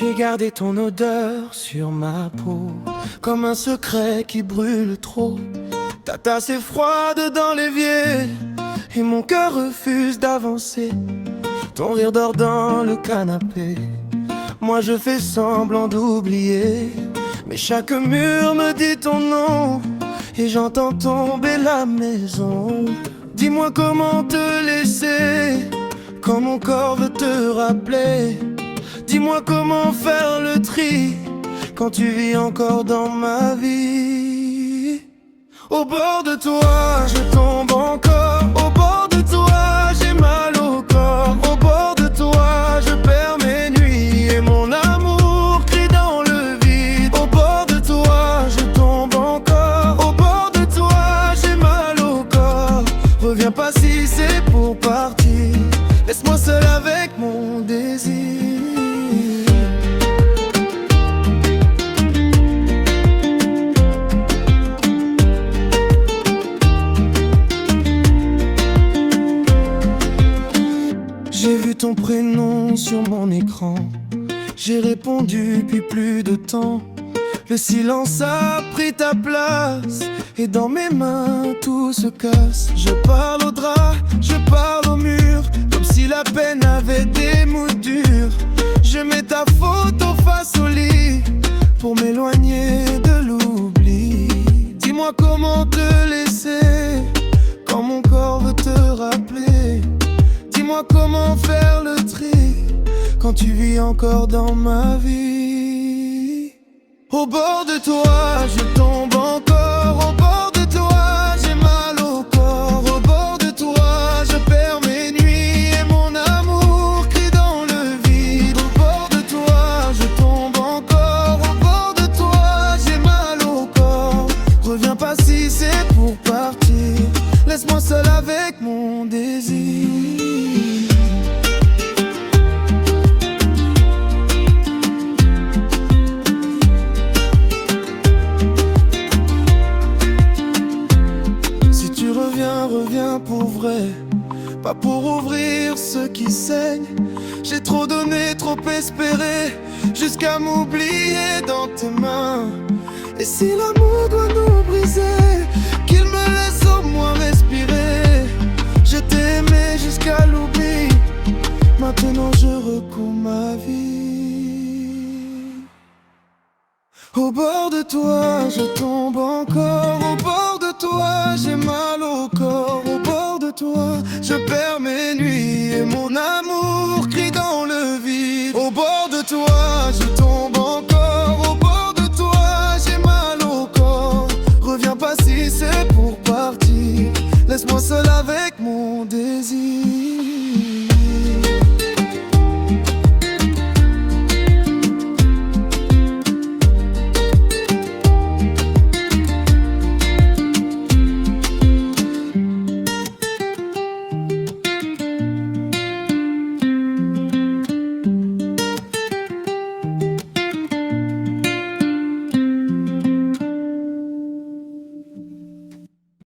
J'ai gardé ton odeur sur ma peau, comme un secret qui brûle trop. Ta tasse est froide dans l'évier, et mon cœur refuse d'avancer. Ton rire dort dans le canapé, moi je fais semblant d'oublier. Mais chaque mur me dit ton nom, et j'entends tomber la maison. Dis-moi comment te laisser, quand mon corps veut te rappeler. Dis-moi comment faire le tri, quand tu vis encore dans ma vie. Au bord de toi, je tombe encore. Au bord de toi, j'ai mal au corps. Au bord de toi, je perds mes nuits, et mon amour crie dans le vide. Au bord de toi, je tombe encore. Au bord de toi, j'ai mal au corps. Reviens pas si c'est pour partir, laisse-moi seul avec mon désir. J'ai vu ton prénom sur mon écran, j'ai répondu puis plus de temps. Le silence a pris ta place, et dans mes mains tout se casse. Je parle au drap, je parle au mur, comme si la peine avait des mots durs. Je mets ta photo face au lit, pour m'éloigner de l'oubli. Dis-moi comment te laisser, quand mon corps veut te rappeler. Dis-moi comment faire le tri, quand tu vis encore dans ma vie. Au bord de toi, je tombe encore. Au bord de toi, j'ai mal au corps. Au bord de toi, je perds mes nuits, et mon amour crie dans le vide. Au bord de toi, je tombe encore. Au bord de toi, j'ai mal au corps. Reviens pas si c'est pour partir, laisse-moi seul avec mon désir. Reviens pour vrai, pas pour ouvrir ce qui saigne. J'ai trop donné, trop espéré, jusqu'à m'oublier dans tes mains. Et si l'amour doit nous briser, qu'il me laisse au moins respirer. Je t'ai aimé jusqu'à l'oubli, maintenant je recours ma vie. Au bord de toi, je tombe encore. Au bord de toi, j'ai mal au corps. Au bord de toi, je perds mes nuits,